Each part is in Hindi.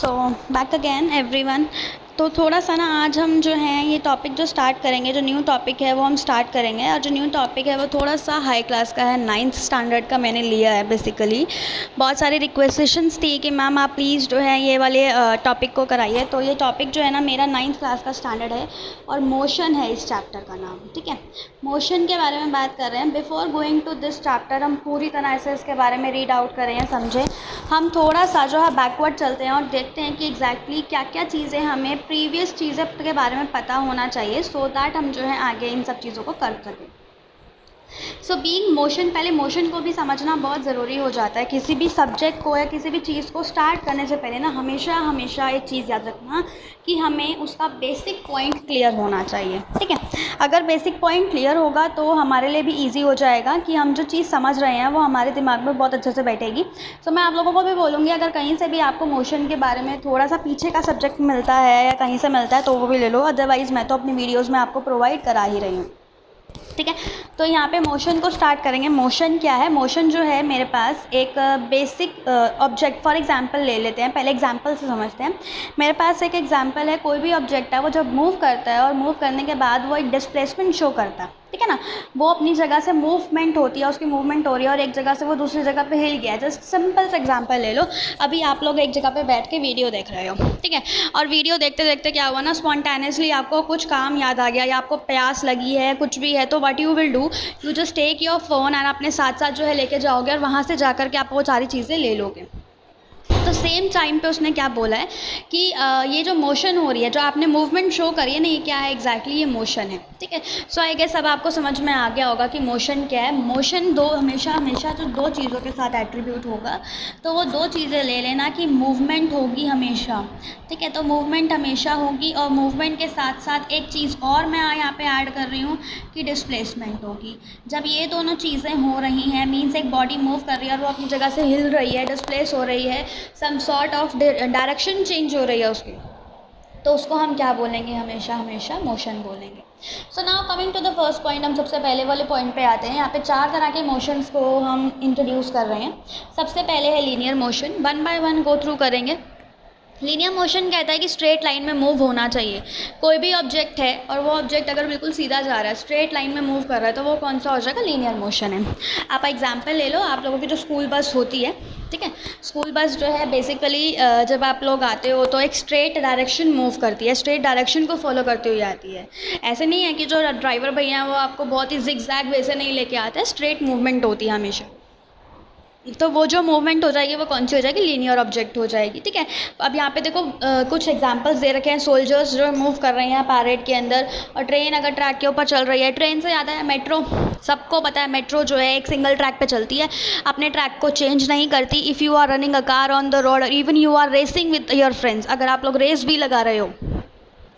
So back again everyone. तो थोड़ा सा ना आज हम जो हैं ये टॉपिक जो स्टार्ट करेंगे, जो न्यू टॉपिक है वो हम स्टार्ट करेंगे। और जो न्यू टॉपिक है वो थोड़ा सा हाई क्लास का है, 9th स्टैंडर्ड का मैंने लिया है। बेसिकली बहुत सारी रिक्वेस्टेशंस थी कि मैम आप प्लीज़ जो है ये वाले टॉपिक को कराइए। तो ये टॉपिक जो है ना मेरा 9th क्लास का स्टैंडर्ड है और मोशन है इस चैप्टर का नाम। ठीक है, मोशन के बारे में बात कर रहे हैं। Before going to this chapter हम पूरी तरह से इसके बारे में रीड आउट करें, समझें। हम थोड़ा सा जो है बैकवर्ड चलते हैं और देखते हैं कि एग्जैक्टली क्या क्या चीज़ें हमें प्रीवियस चीज़ें के बारे में पता होना चाहिए, सो दैट हम जो है आगे इन सब चीज़ों को कर सकें। सो बीइंग मोशन, पहले मोशन को भी समझना बहुत ज़रूरी हो जाता है। किसी भी सब्जेक्ट को या किसी भी चीज़ को स्टार्ट करने से पहले ना हमेशा एक चीज़ याद रखना कि हमें उसका बेसिक पॉइंट क्लियर होना चाहिए। ठीक है, अगर बेसिक पॉइंट क्लियर होगा तो हमारे लिए भी ईजी हो जाएगा कि हम जो चीज़ समझ रहे हैं वो हमारे दिमाग में बहुत अच्छे से बैठेगी। सो मैं आप लोगों को भी बोलूँगी, अगर कहीं से भी आपको मोशन के बारे में थोड़ा सा पीछे का सब्जेक्ट मिलता है या कहीं से मिलता है तो वो भी ले लो, अदरवाइज़ मैं तो अपनी वीडियोज़ में आपको प्रोवाइड करा ही रही हूँ। ठीक है, तो यहाँ पे मोशन को स्टार्ट करेंगे। मोशन क्या है? मोशन जो है मेरे पास एक बेसिक ऑब्जेक्ट, फॉर एग्जांपल ले लेते हैं। पहले एग्जांपल से समझते हैं। मेरे पास एक एग्जांपल है, कोई भी ऑब्जेक्ट है वो जब मूव करता है और मूव करने के बाद वो एक डिस्प्लेसमेंट शो करता है। ठीक है ना, वो अपनी जगह से मूवमेंट होती है, उसकी मूवमेंट हो रही है और एक जगह से वो दूसरी जगह पे हिल गया है। जस्ट सिंपल सा एग्जांपल ले लो। अभी आप लोग एक जगह पे बैठ के वीडियो देख रहे हो, ठीक है, और वीडियो देखते देखते क्या हुआ ना, स्पॉन्टेनियसली आपको कुछ काम याद आ गया या आपको प्यास लगी है, कुछ भी है, तो what you will do, you just take your phone और अपने साथ साथ जो है लेके जाओगे और वहाँ से जाकर के आप वो सारी चीज़ें ले लोगे। तो सेम टाइम पे उसने क्या बोला है कि ये जो मोशन हो रही है, जो आपने मूवमेंट शो करी है ना, ये क्या है एग्जैक्टली, ये मोशन है। ठीक है, सो आई गेस अब आपको समझ में आ गया होगा कि मोशन क्या है। मोशन हमेशा जो दो चीज़ों के साथ एट्रीब्यूट होगा तो वो दो चीज़ें ले लेना कि मूवमेंट होगी हमेशा। ठीक है, तो मूवमेंट हमेशा होगी और मूवमेंट के साथ साथ एक चीज़ और मैं यहाँ पे ऐड कर रही हूँ कि डिस्प्लेसमेंट होगी। जब ये दोनों चीज़ें हो रही हैं, मीन्स एक बॉडी मूव कर रही है और वो अपनी जगह से हिल रही है, डिस्प्लेस हो रही है, some sort of direction change हो रही है उसकी, तो उसको हम क्या बोलेंगे? हमेशा मोशन बोलेंगे। So now coming to the first point, हम सबसे पहले वाले पॉइंट पे आते हैं। यहाँ पे 4 तरह के मोशंस को हम इंट्रोड्यूस कर रहे हैं। सबसे पहले है linear motion. 1 by 1 go through करेंगे। लीनियर मोशन कहता है कि स्ट्रेट लाइन में मूव होना चाहिए। कोई भी ऑब्जेक्ट है और वो ऑब्जेक्ट अगर बिल्कुल सीधा जा रहा है, स्ट्रेट लाइन में मूव कर रहा है, तो वो कौन सा हो जाएगा? लीनियर मोशन है। आप एग्जांपल ले लो, आप लोगों की जो स्कूल बस होती है, ठीक है, स्कूल बस जो है बेसिकली जब आप लोग आते हो तो एक स्ट्रेट डायरेक्शन मूव करती है, स्ट्रेट डायरेक्शन को फॉलो करते हुए आती है। ऐसे नहीं है कि जो ड्राइवर भैया हैं वो आपको बहुत ही जिगजैग वे से नहीं लेके आते हैं, स्ट्रेट मूवमेंट होती है हमेशा। तो वो जो मूवमेंट हो जाएगी वो कौन सी हो जाएगी? लीनियर ऑब्जेक्ट हो जाएगी। ठीक है, अब यहाँ पे देखो कुछ एग्जांपल्स दे रखे हैं। सोल्जर्स जो मूव कर रहे हैं पैरेड के अंदर, और ट्रेन अगर ट्रैक के ऊपर चल रही है। ट्रेन से ज़्यादा है मेट्रो, सबको पता है मेट्रो जो है एक सिंगल ट्रैक पे चलती है, अपने ट्रैक को चेंज नहीं करती। If you are running a car on the road, even you are racing with your friends, अगर आप लोग रेस भी लगा रहे हो,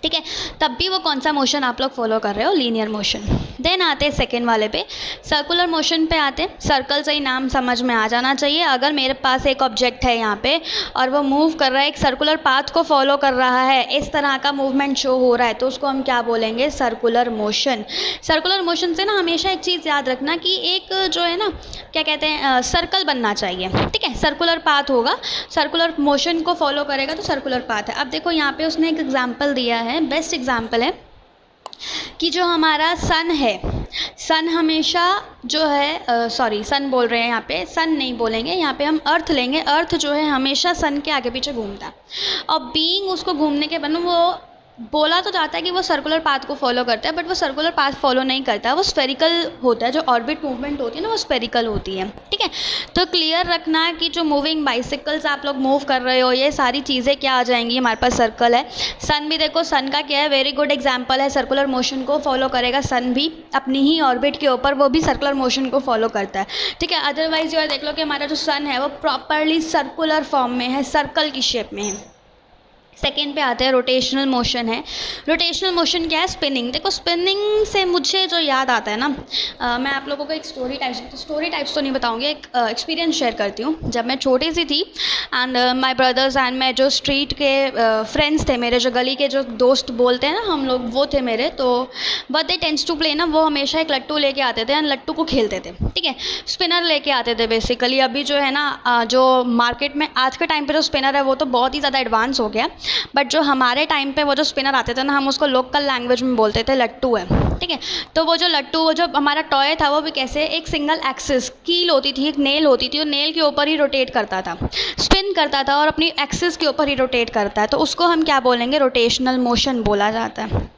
ठीक है, तब भी वो कौन सा मोशन आप लोग फॉलो कर रहे हो? Linear motion. देन आते हैं सेकेंड वाले पे, सर्कुलर मोशन पे आते हैं। सर्कल से ही नाम समझ में आ जाना चाहिए। अगर मेरे पास एक ऑब्जेक्ट है यहाँ पे और वो मूव कर रहा है, एक सर्कुलर पाथ को फॉलो कर रहा है, इस तरह का मूवमेंट शो हो रहा है, तो उसको हम क्या बोलेंगे? Circular motion. सर्कुलर मोशन से ना हमेशा एक चीज़ याद रखना कि एक जो है ना, क्या कहते हैं, सर्कल बनना चाहिए। ठीक है, सर्कुलर पाथ होगा, सर्कुलर मोशन को फॉलो करेगा तो सर्कुलर पाथ है। अब देखो यहाँ पे उसने एक एग्जाम्पल दिया है, बेस्ट एग्जाम्पल है कि जो हमारा सन है, सन हमेशा जो है सॉरी सन बोल रहे हैं यहाँ पे, सन नहीं बोलेंगे, यहाँ पे हम अर्थ लेंगे। अर्थ जो है हमेशा सन के आगे पीछे घूमता है और बीइंग उसको घूमने के बाद वो बोला तो जाता है कि वो सर्कुलर पाथ को फॉलो करता है, बट वो सर्कुलर पाथ फॉलो नहीं करता है, वो स्फेरिकल होता है। जो ऑर्बिट मूवमेंट होती है ना वो स्फेरिकल होती है। ठीक है, तो क्लियर रखना कि जो मूविंग बाइसिकल्स आप लोग मूव कर रहे हो, ये सारी चीज़ें क्या आ जाएंगी? हमारे पास सर्कल है। सन भी देखो, सन का क्या है? वेरी गुड एग्जाम्पल है, सर्कुलर मोशन को फॉलो करेगा। सन भी अपनी ही ऑर्बिट के ऊपर वो भी सर्कुलर मोशन को फॉलो करता है। ठीक है, अदरवाइज ये देख लो कि हमारा जो सन है वो प्रॉपरली सर्कुलर फॉर्म में है, सर्कल की शेप में है। सेकेंड पे आते हैं रोटेशनल मोशन है। रोटेशनल मोशन क्या है? स्पिनिंग। देखो स्पिनिंग से मुझे जो याद आता है ना, मैं आप लोगों को एक स्टोरी टाइप्स तो नहीं बताऊंगी, एक एक्सपीरियंस शेयर करती हूँ। जब मैं छोटी सी थी एंड माय ब्रदर्स एंड मैं जो स्ट्रीट के फ्रेंड्स थे मेरे, जो गली के जो दोस्त बोलते हैं ना हम लोग, वो थे मेरे। तो but they tend to play ना, वो हमेशा एक लट्टू लेके आते थे एंड लट्टू को खेलते थे, ठीक है। स्पिनर लेके आते थे बेसिकली। अभी जो है ना जो मार्केट में आज के टाइम पे जो स्पिनर है वो तो बहुत ही ज़्यादा एडवांस हो गया, बट जो हमारे टाइम पे वो जो स्पिनर आते थे ना, हम उसको लोकल लैंग्वेज में बोलते थे लट्टू है, ठीक है। तो वो जो लट्टू, वो जो हमारा टॉय था, वो भी कैसे, एक सिंगल एक्सिस कील होती थी, एक नेल होती थी, और नेल के ऊपर ही रोटेट करता था, स्पिन करता था और अपनी एक्सिस के ऊपर ही रोटेट करता है। तो उसको हम क्या बोलेंगे? रोटेशनल मोशन बोला जाता है,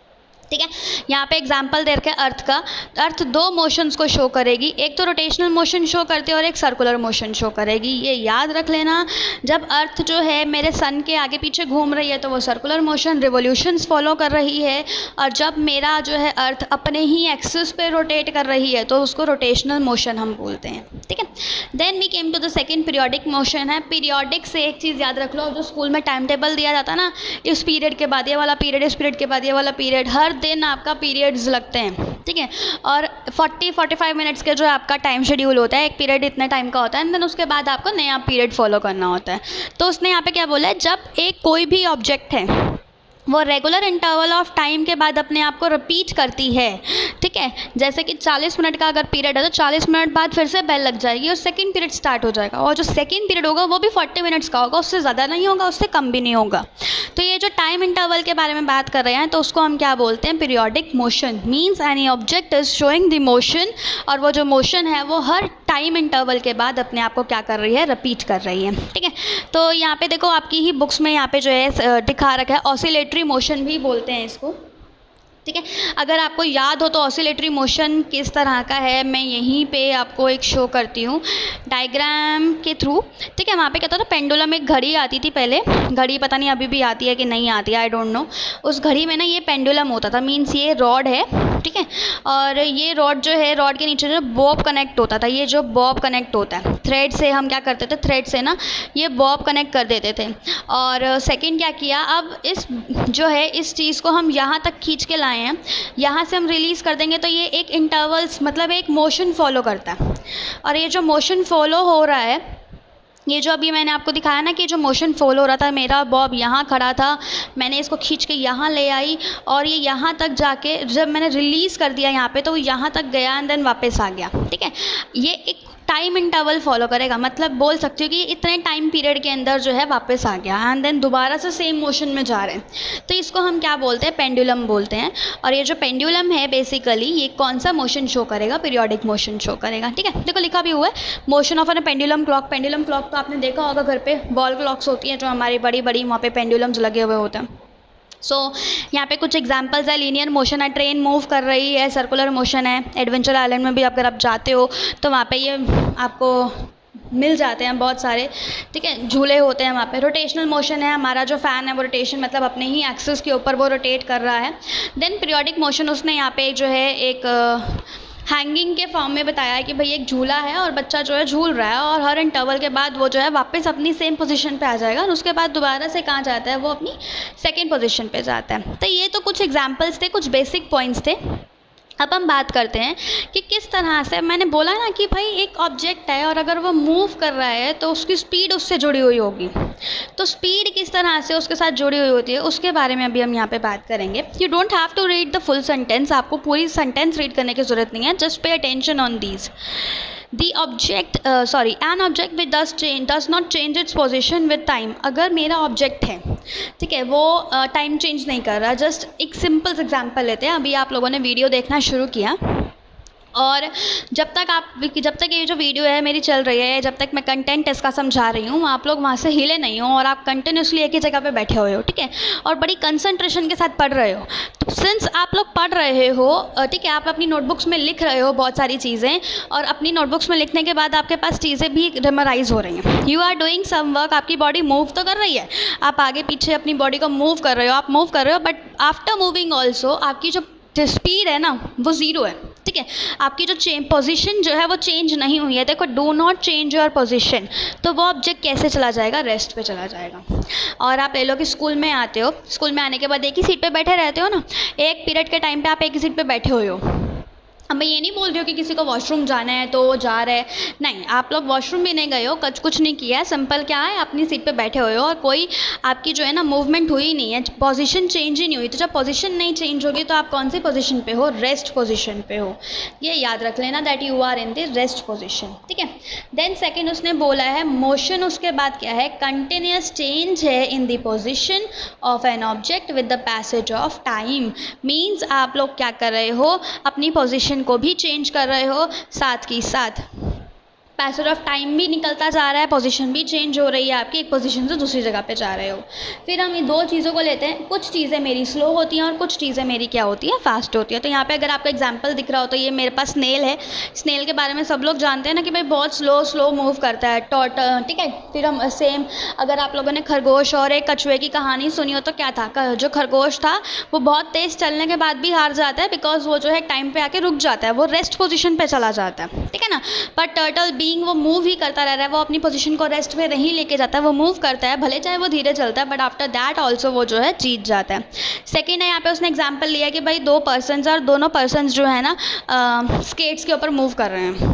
ठीक है। यहाँ पे एग्जाम्पल दे रखे अर्थ का। अर्थ दो मोशंस को शो करेगी, एक तो रोटेशनल मोशन शो करती है और एक सर्कुलर मोशन शो करेगी। ये याद रख लेना, जब अर्थ जो है मेरे सन के आगे पीछे घूम रही है तो वो सर्कुलर मोशन रिवोल्यूशंस फॉलो कर रही है, और जब मेरा जो है अर्थ अपने ही एक्सिस पे रोटेट कर रही है तो उसको रोटेशनल मोशन हम बोलते हैं, ठीक है। Then we came to the second, periodic motion है। पीरियोडिक से एक चीज़ याद रख लो, जो स्कूल में टाइम टेबल दिया जाता है ना, इस पीरियड के बाद ये वाला पीरियड, इस पीरियड के बाद ये वाला पीरियड, हर दिन आपका पीरियड्स लगते हैं, ठीक है। और 40-45 मिनट्स के जो आपका टाइम शेड्यूल होता है, एक पीरियड इतने टाइम का होता है, एंड देन उसके बाद आपको नया पीरियड फॉलो करना होता है। तो उसने यहाँ पे क्या बोला है? जब एक कोई भी ऑब्जेक्ट है वो रेगुलर इंटरवल ऑफ टाइम के बाद अपने आप को रिपीट करती है, ठीक है। जैसे कि 40 मिनट का अगर पीरियड है तो 40 मिनट बाद फिर से बेल लग जाएगी और सेकंड पीरियड स्टार्ट हो जाएगा, और जो सेकंड पीरियड होगा वो भी 40 मिनट्स का होगा, उससे ज़्यादा नहीं होगा, उससे कम भी नहीं होगा। तो ये जो टाइम इंटरवल के बारे में बात कर रहे हैं तो उसको हम क्या बोलते हैं? Periodic motion. Means any object is showing the motion, और वो जो मोशन है वो हर टाइम इंटरवल के बाद अपने आप को क्या कर रही है? रिपीट कर रही है, ठीक है। तो यहाँ पे देखो आपकी ही बुक्स में यहाँ पे जो है दिखा रखा है, ऑसिलेटरी मोशन भी बोलते हैं इसको, ठीक है। अगर आपको याद हो तो ऑसिलेटरी मोशन किस तरह का है, मैं यहीं पे आपको एक शो करती हूँ डायग्राम के थ्रू, ठीक है। वहाँ पे क्या होता था? पेंडुलम, एक घड़ी आती थी पहले, घड़ी पता नहीं अभी भी आती है कि नहीं आती है, आई डोंट नो। उस घड़ी में ना ये पेंडुलम होता था, मीन्स ये रॉड है, ठीक है। और ये रॉड जो है, रॉड के नीचे जो बॉब कनेक्ट होता था, ये जो बॉब कनेक्ट होता है थ्रेड से, हम क्या करते थे? थ्रेड से ना ये बॉब कनेक्ट कर देते थे। और सेकेंड क्या किया, अब इस जो है इस चीज़ को हम यहाँ तक खींच के लाए हैं, यहाँ से हम रिलीज़ कर देंगे तो ये एक इंटरवल्स, मतलब एक मोशन फॉलो करता है। और ये जो मोशन फॉलो हो रहा है, ये जो अभी मैंने आपको दिखाया ना कि जो मोशन फॉलो हो रहा था, मेरा बॉब यहाँ खड़ा था, मैंने इसको खींच के यहाँ ले आई और ये यहाँ तक जाके जब मैंने रिलीज़ कर दिया यहाँ पे तो वो यहाँ तक गया एंड देन वापस आ गया, ठीक है। ये एक टाइम इंटरवल फॉलो करेगा, मतलब बोल सकती हो कि इतने टाइम पीरियड के अंदर जो है वापस आ गया एंड देन दोबारा से सेम मोशन में जा रहे हैं, तो इसको हम क्या बोलते हैं? पेंडुलम बोलते हैं। और ये जो पेंडुलम है बेसिकली ये कौन सा मोशन शो करेगा? पीरियोडिक मोशन शो करेगा, ठीक है। देखो लिखा भी हुआ है, motion of an pendulum clock. Pendulum clock तो आपने देखा होगा घर पे, वॉल क्लॉक्स होती हैं जो हमारी बड़ी बड़ी, वहाँ पे पेंडुलम्स लगे हुए होते हैं। सो यहाँ पे कुछ एग्जांपल्स है, लीनियर मोशन है, ट्रेन मूव कर रही है, सर्कुलर मोशन है, एडवेंचर आइलैंड में भी अगर आप जाते हो तो वहाँ पे ये आपको मिल जाते हैं बहुत सारे, ठीक है, झूले होते हैं वहाँ पे। रोटेशनल मोशन है, हमारा जो फ़ैन है वो रोटेशन मतलब अपने ही एक्सिस के ऊपर वो रोटेट कर रहा है। देन पीरियोडिक मोशन उसने यहाँ पे जो है एक हैंगिंग के फॉर्म में बताया है कि भाई एक झूला है और बच्चा जो है झूल रहा है और हर इंटरवल के बाद वो जो है वापस अपनी सेम पोजीशन पे आ जाएगा और उसके बाद दोबारा से कहाँ जाता है? वो अपनी सेकंड पोजीशन पे जाता है। तो ये तो कुछ एग्जांपल्स थे, कुछ बेसिक पॉइंट्स थे। अब हम बात करते हैं कि किस तरह से, मैंने बोला ना कि भाई एक ऑब्जेक्ट है और अगर वो मूव कर रहा है तो उसकी स्पीड उससे जुड़ी हुई होगी, तो स्पीड किस तरह से उसके साथ जुड़ी हुई होती है उसके बारे में अभी हम यहाँ पे बात करेंगे। You don't have to read the full sentence, आपको पूरी सेंटेंस रीड करने की ज़रूरत नहीं है, just pay attention on these. an object which does not change its position with time। अगर मेरा ऑब्जेक्ट है, ठीक है, वो टाइम चेंज नहीं कर रहा, जस्ट एक सिंपल एग्जांपल लेते हैं। अभी आप लोगों ने वीडियो देखना शुरू किया और जब तक ये जो वीडियो है मेरी चल रही है, जब तक मैं कंटेंट इसका समझा रही हूँ, आप लोग वहाँ से हिले नहीं हो और आप कंटिन्यूसली एक ही जगह पे बैठे हुए हो, ठीक है, और बड़ी कंसंट्रेशन के साथ पढ़ रहे हो। तो सिंस आप लोग पढ़ रहे हो, ठीक है, आप अपनी नोटबुक्स में लिख रहे हो बहुत सारी चीज़ें और अपनी नोटबुक्स में लिखने के बाद आपके पास चीज़ें भी मेमोराइज हो रही हैं। You are doing some work, आपकी बॉडी मूव तो कर रही है, आप आगे पीछे अपनी बॉडी को मूव कर रहे हो, आप मूव कर रहे हो, बट आफ्टर मूविंग ऑल्सो आपकी जो स्पीड है ना वो ज़ीरो है, ठीक है। ठीक है, आपकी जो पोजीशन जो है वो चेंज नहीं हुई है। देखो, do not change your position, तो वो ऑब्जेक्ट कैसे चला जाएगा, रेस्ट पे चला जाएगा। और आप ले लो कि स्कूल में आते हो, स्कूल में आने के बाद एक ही सीट पे बैठे रहते हो ना, एक पीरियड के टाइम पे आप एक ही सीट पे बैठे हुए हो। अब मैं ये नहीं बोल रही हूँ कि किसी को वॉशरूम जाना है तो वो जा रहे हैं, नहीं, आप लोग वॉशरूम भी नहीं गए हो, कुछ नहीं किया है, सिंपल क्या है, अपनी सीट पे बैठे हुए हो और कोई आपकी जो है ना मूवमेंट हुई नहीं है, पोजीशन चेंज ही नहीं हुई। तो जब पोजीशन नहीं चेंज होगी तो आप कौन सी पोजीशन पे हो, रेस्ट पोजीशन पे हो। ये याद रख लेना that you are in the rest position, ठीक है। देन सेकेंड उसने बोला है मोशन, उसके बाद क्या है, कंटिन्यूस चेंज है in the position of an object with the passage of time. Means आप लोग क्या कर रहे हो, अपनी पोजिशन को भी चेंज कर रहे हो, साथ ही साथ पैसेज ऑफ टाइम भी निकलता जा रहा है, पोजीशन भी चेंज हो रही है आपकी, एक पोजीशन से दूसरी जगह पे जा रहे हो। फिर हम ये दो चीज़ों को लेते हैं, कुछ चीज़ें मेरी स्लो होती हैं और कुछ चीज़ें मेरी क्या होती है, फास्ट होती है। तो यहाँ पे अगर आपको एग्जांपल दिख रहा हो तो ये मेरे पास स्नेल है। स्नेल के बारे में सब लोग जानते हैं ना कि भाई बहुत स्लो मूव करता है, ठीक है। फिर हम सेम, अगर आप लोगों ने खरगोश और एक कछुए की कहानी सुनी हो तो क्या था, जो खरगोश था वो बहुत तेज़ चलने के बाद भी हार जाता है, बिकॉज वो जो है टाइम पे आके रुक जाता है, वो रेस्ट पोजिशन पे चला जाता है, ठीक है ना। पर टर्टल बीइंग वो मूव ही करता रह रहा है, वो अपनी पोजीशन को रेस्ट में नहीं लेके जाता है, वो मूव करता है, भले चाहे वो धीरे चलता है, बट आफ्टर दैट ऑल्सो वो जो है जीत जाता है। सेकेंड है, यहाँ पे उसने एग्जाम्पल लिया कि भाई दो पर्सन्स और दोनों पर्सन्स जो है ना स्केट्स के ऊपर मूव कर रहे हैं।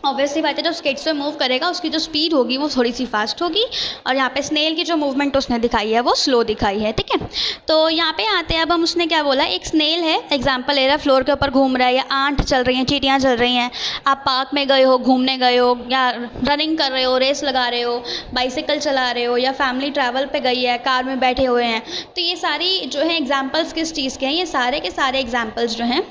ऑब्वियसली बात है, जो स्केट्स पे मूव करेगा उसकी जो स्पीड होगी वो थोड़ी सी फास्ट होगी, और यहाँ पे स्नेल की जो मूवमेंट उसने दिखाई है वो स्लो दिखाई है, ठीक है। तो यहाँ पे आते हैं, अब हम उसने क्या बोला, एक स्नेल है, एग्जांपल ले रहा है, फ्लोर के ऊपर घूम रहा है, या आंट चल रही हैं, चींटियाँ चल रही हैं, आप पार्क में गए हो, घूमने गए हो, या रनिंग कर रहे हो, रेस लगा रहे हो, बाइसिकल चला रहे हो, या फैमिली ट्रैवल पे गई है, कार में बैठे हुए हैं। तो ये सारी जो है एग्जाम्पल्स किस चीज़ के हैं, ये सारे के सारे एग्जाम्पल्स जो हैं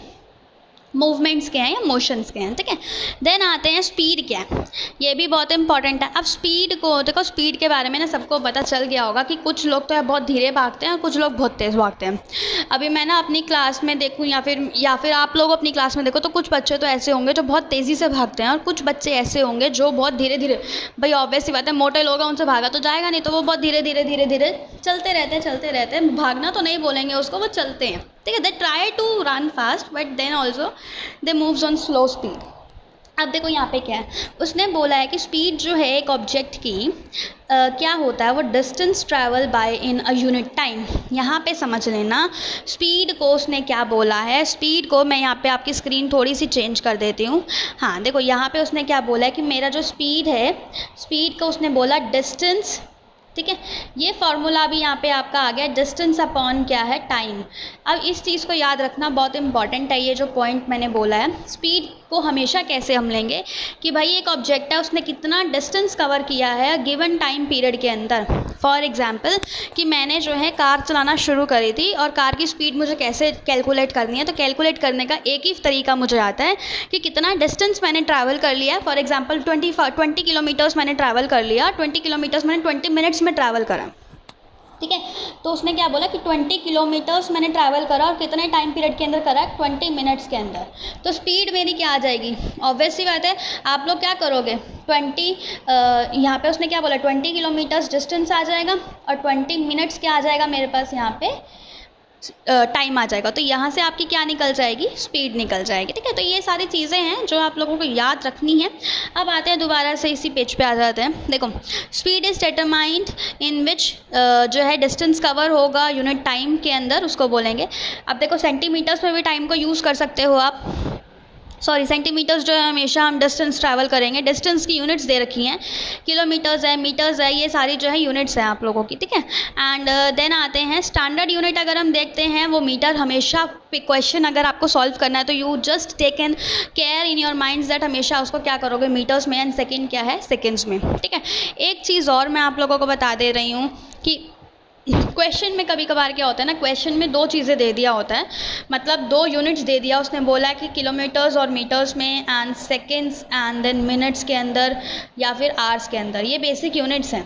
मूवमेंट्स के हैं या मोशंस के हैं, ठीक है। देन आते हैं स्पीड क्या है, ये भी बहुत इंपॉर्टेंट है। अब स्पीड को देखो, स्पीड के बारे में ना सबको पता चल गया होगा कि कुछ लोग तो बहुत धीरे भागते हैं और कुछ लोग बहुत तेज़ भागते हैं। अभी मैं ना अपनी क्लास में देखूँ या फिर आप लोग अपनी क्लास में देखो, तो कुछ बच्चे तो ऐसे होंगे जो बहुत तेज़ी से भागते हैं और कुछ बच्चे ऐसे होंगे जो बहुत धीरे धीरे, भाई ऑब्वियस सी बात है, मोटे लोग हैं उनसे भागा तो जाएगा नहीं, तो वो बहुत धीरे धीरे चलते रहते हैं, भागना तो नहीं बोलेंगे उसको, वो चलते हैं, ठीक है। They try to run fast but then also they moves on slow speed. अब देखो यहाँ पे क्या है, उसने बोला है कि स्पीड जो है एक ऑब्जेक्ट की क्या होता है, वो distance travel bye in a unit time. यहाँ पे समझ लेना स्पीड को उसने क्या बोला है। स्पीड को मैं यहाँ पे आपकी स्क्रीन थोड़ी सी चेंज कर देती हूँ। हाँ देखो, यहाँ पे उसने क्या बोला है कि मेरा जो स्पीड है, स्पीड को उसने बोला डिस्टेंस, ठीक है। ये फार्मूला भी यहाँ पे आपका आ गया, डिस्टेंस अपॉन क्या है, टाइम। अब इस चीज़ को याद रखना बहुत इंपॉर्टेंट है, ये जो पॉइंट मैंने बोला है। स्पीड को हमेशा कैसे हम लेंगे कि भाई एक ऑब्जेक्ट है, उसने कितना डिस्टेंस कवर किया है गिवन टाइम पीरियड के अंदर। फॉर एग्जांपल कि मैंने जो है कार चलाना शुरू करी थी और कार की स्पीड मुझे कैसे कैलकुलेट करनी है, तो कैलकुलेट करने का एक ही तरीका मुझे आता है कि कितना डिस्टेंस मैंने ट्रैवल कर लिया है। फॉर एग्जांपल 20 किलोमीटर्स मैंने ट्रैवल कर लिया, 20 किलोमीटर्स मैंने 20 मिनट्स में ट्रैवल करा, ठीक है। तो उसने क्या बोला कि 20 किलोमीटर्स मैंने ट्रैवल करा और कितने टाइम पीरियड के अंदर करा, 20 मिनट्स के अंदर। तो स्पीड मेरी क्या आ जाएगी, ऑब्वियस सी बात है, आप लोग क्या करोगे, 20 यहाँ पे उसने क्या बोला, 20 किलोमीटर्स डिस्टेंस आ जाएगा और 20 मिनट्स क्या आ जाएगा मेरे पास, यहाँ पे टाइम आ जाएगा। तो यहाँ से आपकी क्या निकल जाएगी, स्पीड निकल जाएगी, ठीक है। तो ये सारी चीज़ें हैं जो आप लोगों को याद रखनी है। अब आते हैं दोबारा से इसी पेज पे आ जाते हैं। देखो, स्पीड इज़ डिटरमाइंड इन विच जो है डिस्टेंस कवर होगा यूनिट टाइम के अंदर, उसको बोलेंगे। अब देखो, सेंटीमीटर्स में भी टाइम को यूज़ कर सकते हो आप, सॉरी सेंटीमीटर्स जो है हमेशा हम डिस्टेंस ट्रैवल करेंगे, डिस्टेंस की यूनिट्स दे रखी हैं, किलोमीटर्स है, मीटर्स है, ये सारी जो है यूनिट्स हैं आप लोगों की, ठीक है। एंड देन आते हैं स्टैंडर्ड यूनिट, अगर हम देखते हैं वो मीटर। हमेशा क्वेश्चन अगर आपको सॉल्व करना है तो you just take an care in your minds that हमेशा उसको क्या करोगे, मीटर्स में, एंड सेकेंड क्या है, सेकेंड्स में, ठीक है। एक चीज़ और मैं आप लोगों को बता दे रही हूँ कि क्वेश्चन में कभी कभार क्या होता है ना, क्वेश्चन में दो चीज़ें दे दिया होता है, मतलब दो यूनिट्स दे दिया, उसने बोला कि किलोमीटर्स और मीटर्स में, and seconds and then minutes के अंदर, या फिर आवर्स के अंदर, ये बेसिक यूनिट्स हैं।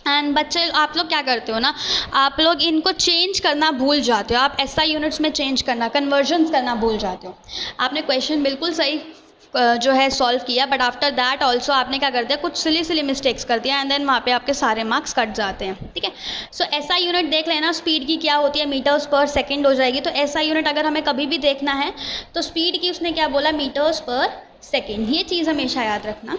एंड बच्चे आप लोग क्या करते हो ना, आप लोग इनको चेंज करना भूल जाते हो, आप एसआई यूनिट्स में चेंज करना, कन्वर्जन्स करना भूल जाते हो। आपने क्वेश्चन बिल्कुल सही जो है सॉल्व किया, बट आफ्टर दैट ऑल्सो आपने क्या कर दिया, कुछ सिली मिस्टेक्स कर दिया एंड देन वहाँ पे आपके सारे मार्क्स कट जाते हैं, ठीक है। सो ऐसा यूनिट देख लेना, स्पीड की क्या होती है, मीटर्स पर सेकेंड हो जाएगी। तो ऐसा यूनिट अगर हमें कभी भी देखना है तो स्पीड की उसने क्या बोला, मीटर्स पर सेकेंड, ये चीज़ हमेशा याद रखना।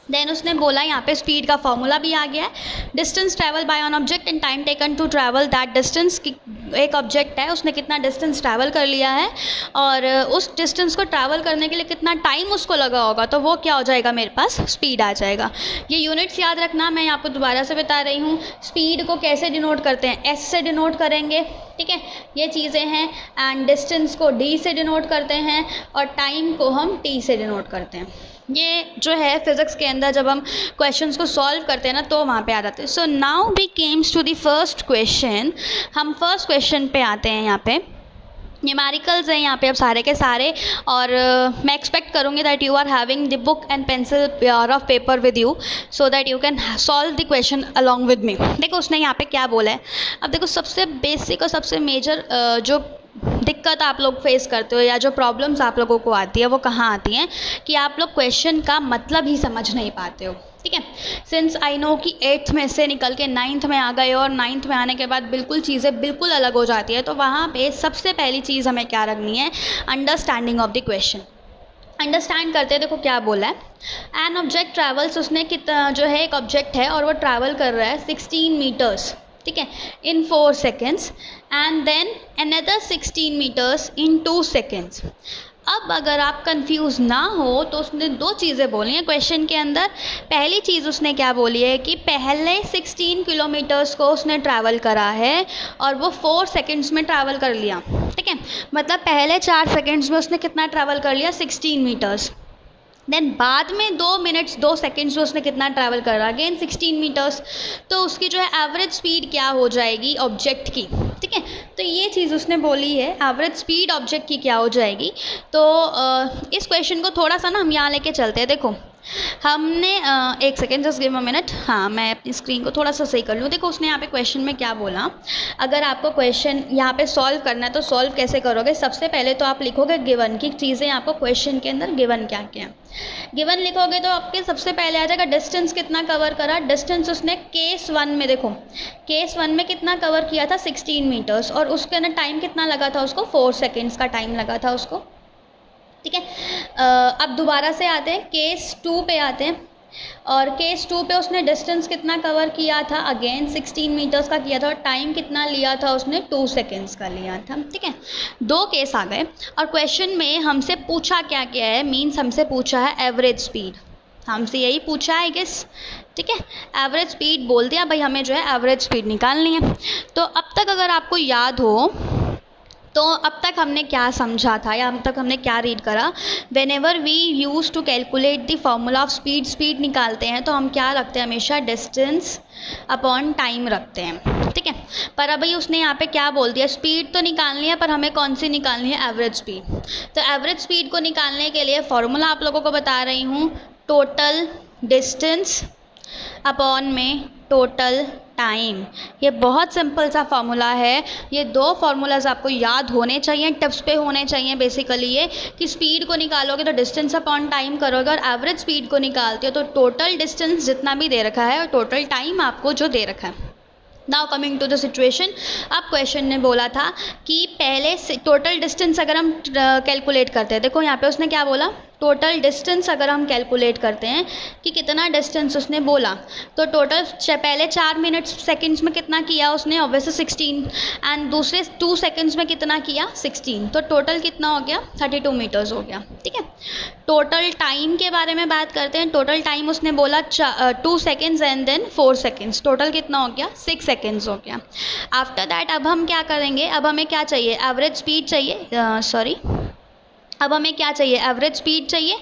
देन उसने बोला यहाँ पे स्पीड का फॉर्मूला भी आ गया है, distance travel by on object and time taken to travel that distance. एक ऑब्जेक्ट है, उसने कितना डिस्टेंस ट्रैवल कर लिया है और उस डिस्टेंस को ट्रैवल करने के लिए कितना टाइम उसको लगा होगा, तो वो क्या हो जाएगा, मेरे पास स्पीड आ जाएगा। ये यूनिट्स याद रखना, मैं आपको दोबारा से बता रही हूँ। स्पीड को कैसे डिनोट करते हैं, एस से डिनोट करेंगे, ठीक है, ये चीज़ें हैं। एंड डिस्टेंस को डी से डिनोट करते हैं और टाइम को हम टी से डिनोट करते हैं। ये जो है फिज़िक्स के अंदर जब हम क्वेश्चंस को सॉल्व करते हैं ना तो वहाँ पे आ जाते हैं। So now we cames to the first question. हम फर्स्ट क्वेश्चन पे आते हैं। यहाँ पे न्यूमेरिकल्स हैं यहाँ पे अब सारे के सारे, और मैं एक्सपेक्ट करूँगी that you are having the book and pencil of paper with you so that you can solve the question along with me. देखो उसने यहाँ पे क्या बोला है। अब देखो सबसे बेसिक और सबसे मेजर जो दिक्कत आप लोग फेस करते हो या जो प्रॉब्लम्स आप लोगों को आती है वो कहाँ आती हैं कि आप लोग क्वेश्चन का मतलब ही समझ नहीं पाते हो, ठीक है। सिंस आई नो कि 8th में से निकल के 9th में आ गए और 9th में आने के बाद बिल्कुल चीज़ें बिल्कुल अलग हो जाती है, तो वहाँ पे सबसे पहली चीज़ हमें क्या रखनी है, understanding of the question. Understand करते हैं। देखो क्या बोला है, एन ऑब्जेक्ट ट्रैवल्स, उसने कितना जो है एक ऑब्जेक्ट है और वो ट्रैवल कर रहा है 16 मीटर्स, ठीक है, in 4 seconds and then another 16 meters in 2 seconds. अब अगर आप कंफ्यूज ना हो तो उसने दो चीज़ें बोली हैं क्वेश्चन के अंदर। पहली चीज़ उसने क्या बोली है कि पहले 16 किलोमीटर्स को उसने ट्रैवल करा है और वो 4 सेकेंड्स में ट्रैवल कर लिया, ठीक है। मतलब पहले 4 सेकेंड्स में उसने कितना ट्रैवल कर लिया, 16 मीटर्स। देन बाद में 2 मिनट्स 2 सेकेंड्स में उसने कितना ट्रैवल करा, अगेन 16 मीटर्स। तो उसकी जो है एवरेज स्पीड क्या हो जाएगी ऑब्जेक्ट की, ठीक है। तो ये चीज़ उसने बोली है, एवरेज स्पीड ऑब्जेक्ट की क्या हो जाएगी। तो इस क्वेश्चन को थोड़ा सा ना हम यहाँ लेके चलते हैं। देखो हमने एक second, just give a minute. हाँ, मैं अपनी स्क्रीन को थोड़ा सा सही कर लूँ। देखो उसने यहाँ पे क्वेश्चन में क्या बोला, अगर आपको क्वेश्चन यहाँ पे सॉल्व करना है तो सॉल्व कैसे करोगे। सबसे पहले तो आप लिखोगे गिवन की चीज़ें, आपको क्वेश्चन के अंदर गिवन क्या क्या। गिवन लिखोगे तो आपके सबसे पहले आ जाएगा डिस्टेंस कितना कवर करा। डिस्टेंस उसने केस 1 में, देखो केस 1 में कितना कवर किया था, 16 मीटर्स, और उसके अंदर टाइम कितना लगा था उसको, 4 सेकेंड्स का टाइम लगा था उसको, ठीक है। अब दोबारा से आते हैं केस 2 पे आते हैं, और केस 2 पे उसने डिस्टेंस कितना कवर किया था, अगेन 16 मीटर्स का किया था, और टाइम कितना लिया था उसने, 2 सेकेंड्स का लिया था, ठीक है। 2 केस आ गए और क्वेश्चन में हमसे पूछा क्या क्या है, मीन्स हमसे पूछा है एवरेज स्पीड, हमसे यही पूछा है आई गेस, ठीक है। एवरेज स्पीड बोल दिया भाई, हमें जो है एवरेज स्पीड निकालनी है। तो अब तक अगर आपको याद हो तो अब तक हमने क्या समझा था या अब तक हमने क्या रीड करा, whenever we use to calculate the formula of speed, speed निकालते हैं तो हम क्या रखते हैं, हमेशा डिस्टेंस अपॉन टाइम रखते हैं, ठीक है। पर अभी उसने यहाँ पे क्या बोल दिया, स्पीड तो निकालनी है पर हमें कौन सी निकालनी है, एवरेज स्पीड। तो एवरेज स्पीड को निकालने के लिए फॉर्मूला आप लोगों को बता रही हूँ, टोटल डिस्टेंस अपॉन में टोटल टाइम। ये बहुत सिंपल सा फॉर्मूला है। ये 2 फार्मूलाज आपको याद होने चाहिए, टिप्स पे होने चाहिए। बेसिकली ये कि स्पीड को निकालोगे तो डिस्टेंस अपॉन टाइम करोगे, और एवरेज स्पीड को निकालते हो तो टोटल डिस्टेंस जितना भी दे रखा है और टोटल टाइम आपको जो दे रखा है। Now coming to the situation, अब क्वेश्चन ने बोला था कि पहले टोटल डिस्टेंस अगर हम कैलकुलेट करते हैं, देखो यहाँ पे उसने क्या बोला, टोटल डिस्टेंस अगर हम कैलकुलेट करते हैं कि कितना डिस्टेंस उसने बोला, तो टोटल पहले 4 मिनट्स सेकंड्स में कितना किया उसने, ऑब्वियसली 16, एंड दूसरे 2 सेकंड्स में कितना किया, 16, तो टोटल कितना हो गया, 32 मीटर्स हो गया, ठीक है। टोटल टाइम के बारे में बात करते हैं। टोटल टाइम उसने बोला 2 seconds and then 4 seconds, total कितना हो गया, 6 सेकेंड्स हो गया। आफ्टर दैट अब हम क्या करेंगे, अब हमें क्या चाहिए, एवरेज स्पीड चाहिए, अब हमें क्या चाहिए, एवरेज स्पीड चाहिए।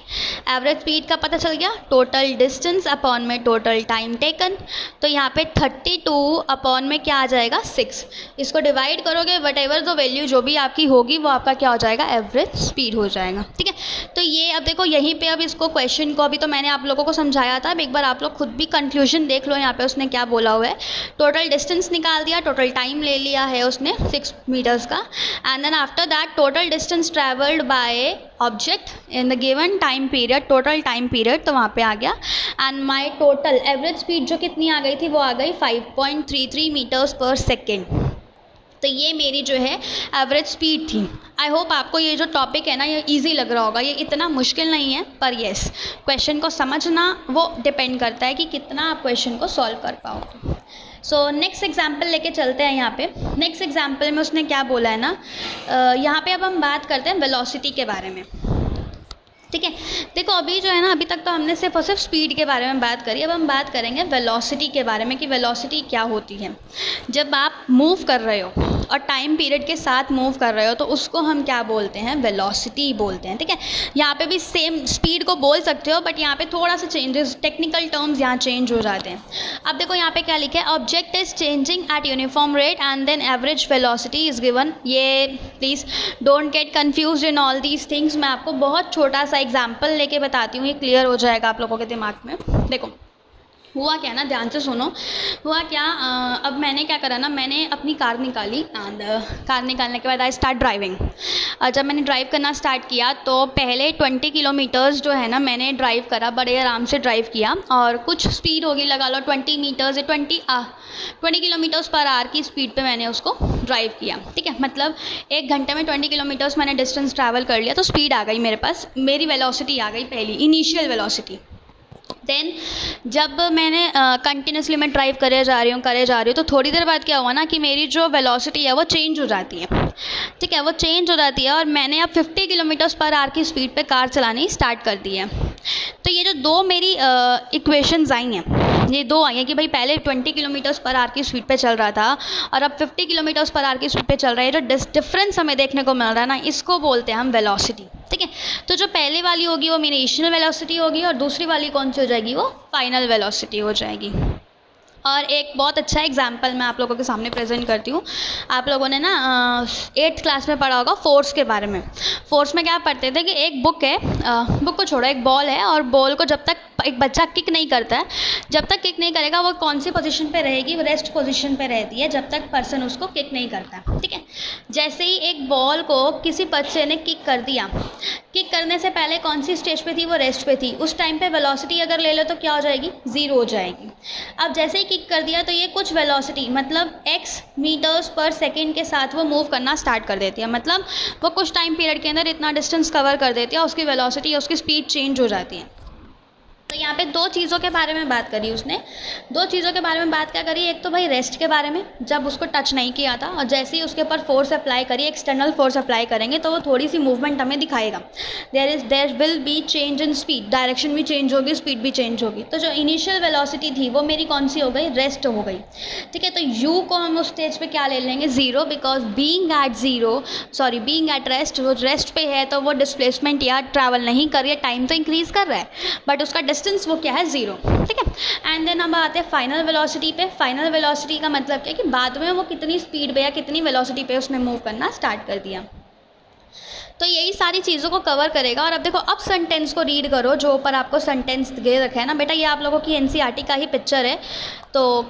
एवरेज स्पीड का पता चल गया, टोटल डिस्टेंस अपॉन में टोटल टाइम टेकन। तो यहाँ पे 32 अपॉन में क्या आ जाएगा, 6। इसको डिवाइड करोगे, वट एवर द वैल्यू जो भी आपकी होगी वो आपका क्या हो जाएगा, एवरेज स्पीड हो जाएगा, ठीक है। तो ये अब देखो यहीं पे, अब इसको क्वेश्चन को अभी तो मैंने आप लोगों को समझाया था, अब एक बार आप लोग खुद भी कंक्लूजन देख लो। यहाँ पे उसने क्या बोला हुआ है, टोटल डिस्टेंस निकाल दिया, टोटल टाइम ले लिया है उसने 6 मीटर्स का, and then after that total distance travelled by object in the given time period, total time period, तो वहाँ पे आ गया। And my total average speed जो कितनी आ गई थी, वो आ गई 5.33 मीटर्स पर सेकेंड। तो ये मेरी जो है एवरेज स्पीड थी। आई होप आपको ये जो टॉपिक है ना ये इजी लग रहा होगा। ये इतना मुश्किल नहीं है, पर येस क्वेश्चन को समझना वो डिपेंड करता है कि कितना आप क्वेश्चन को सॉल्व कर पाओगे। सो नेक्स्ट एग्जाम्पल लेके चलते हैं। यहाँ पे नेक्स्ट एग्जाम्पल में उसने क्या बोला है ना, यहाँ पे अब हम बात करते हैं वेलोसिटी के बारे में। ठीक है, देखो अभी जो है ना, अभी तक तो हमने सिर्फ और सिर्फ स्पीड के बारे में बात करी। अब हम बात करेंगे वेलोसिटी के बारे में कि वेलोसिटी क्या होती है। जब आप मूव कर रहे हो और टाइम पीरियड के साथ मूव कर रहे हो तो उसको हम क्या बोलते हैं, वेलोसिटी बोलते हैं। ठीक है, यहाँ पे भी सेम स्पीड को बोल सकते हो, बट यहाँ पे थोड़ा सा चेंजेस, टेक्निकल टर्म्स यहाँ चेंज हो जाते हैं। अब देखो यहाँ पे क्या लिखा है, object is changing at uniform rate and then average velocity is given. ये please don't get confuse in all these things. मैं आपको बहुत छोटा सा एग्जाम्पल लेके बताती हूँ, ये क्लियर हो जाएगा आप लोगों के दिमाग में। देखो हुआ क्या ना, ध्यान से सुनो। हुआ क्या, अब मैंने क्या करा ना, मैंने अपनी कार निकाली एंड कार निकालने के बाद आई स्टार्ट ड्राइविंग। जब मैंने ड्राइव करना स्टार्ट किया तो पहले 20 किलोमीटर्स जो है ना मैंने ड्राइव करा, बड़े आराम से ड्राइव किया, और कुछ स्पीड होगी लगा लो 20 मीटर्स 20 किलोमीटर्स पर आवर की स्पीड पे मैंने उसको ड्राइव किया। ठीक है, मतलब 1 घंटे में 20 किलोमीटर्स मैंने डिस्टेंस ट्रैवल कर लिया, तो स्पीड आ गई मेरे पास, मेरी वेलोसिटी आ गई पहली, इनिशियल वेलोसिटी। देन जब मैंने कंटिन्यूसली मैं ड्राइव करे जा रही हूँ, तो थोड़ी देर बाद क्या हुआ ना कि मेरी जो वेलोसिटी है वो चेंज हो जाती है। ठीक है, वो चेंज हो जाती है और मैंने अब 50 किलोमीटर्स पर आवर की स्पीड पे कार चलानी स्टार्ट कर दी है। तो ये जो दो मेरी इक्वेशंस आई हैं, ये दो आई हैं कि भाई पहले 20 किलोमीटर्स पर आवर की स्पीड पे चल रहा था और अब 50 किलोमीटर्स पर आवर की स्पीड पे चल रहा है। जो डिफरेंस हमें देखने को मिल रहा है ना, इसको बोलते हैं हम वेलोसिटी। ठीक है, तो जो पहले वाली होगी वो मेरी इनिशियल वेलोसिटी होगी और दूसरी वाली कौन सी हो जाएगी, वो फाइनल वेलोसिटी हो जाएगी। और एक बहुत अच्छा एग्जाम्पल मैं आप लोगों के सामने प्रेजेंट करती हूँ। आप लोगों ने ना 8th क्लास में पढ़ा होगा फोर्स के बारे में। फोर्स में क्या पढ़ते थे कि एक बुक है, बुक को छोड़ो, एक बॉल है, और बॉल को जब तक एक बच्चा किक नहीं करता है, जब तक किक नहीं करेगा वो कौन सी पोजीशन पे रहेगी, वो रेस्ट पोजीशन पे रहती है जब तक पर्सन उसको किक नहीं करता। ठीक है, जैसे ही एक बॉल को किसी बच्चे ने किक कर दिया, किक करने से पहले कौन सी स्टेज पे थी, वो रेस्ट पे थी। उस टाइम पे वेलोसिटी अगर ले लो तो क्या हो जाएगी, 0 हो जाएगी। अब जैसे ही किक कर दिया तो ये कुछ वेलोसिटी मतलब x मीटर्स पर सेकेंड के साथ वो मूव करना स्टार्ट कर देती है, मतलब वो कुछ टाइम पीरियड के अंदर इतना डिस्टेंस कवर कर देती है, उसकी वेलोसिटी, उसकी स्पीड चेंज हो जाती है। तो यहाँ पे दो चीज़ों के बारे में बात करी उसने। दो चीज़ों के बारे में बात क्या करी, एक तो भाई रेस्ट के बारे में, जब उसको टच नहीं किया था और जैसे ही उसके ऊपर फोर्स अप्लाई करी, एक्सटर्नल फोर्स अप्लाई करेंगे तो वो थोड़ी सी मूवमेंट हमें दिखाएगा। There will be change in speed, direction भी चेंज होगी, स्पीड भी चेंज होगी। तो जो इनिशियल वेलोसिटी थी वो मेरी कौन सी हो गई, रेस्ट हो गई। ठीक है, तो यू को हम उस स्टेज पे क्या ले लेंगे, 0, बिकॉज बीइंग एट रेस्ट, वो रेस्ट पे है तो वो डिस्प्लेसमेंट या ट्रैवल नहीं कर रही है, टाइम तो इंक्रीज कर रहा है बट उसका डिस्टेंस वो क्या है, 0। ठीक है, एंड देन अब आते हैं फाइनल वेलोसिटी पे। फाइनल वेलोसिटी का मतलब क्या है कि बाद में वो कितनी स्पीड पे या कितनी वेलोसिटी पे उसने मूव करना स्टार्ट कर दिया। तो यही सारी चीज़ों को कवर करेगा। और अब देखो, अब सेंटेंस को रीड करो, जो ऊपर आपको सेंटेंस दे रखा है ना बेटा, ये आप लोगों की एनसीईआरटी का ही पिक्चर है, तो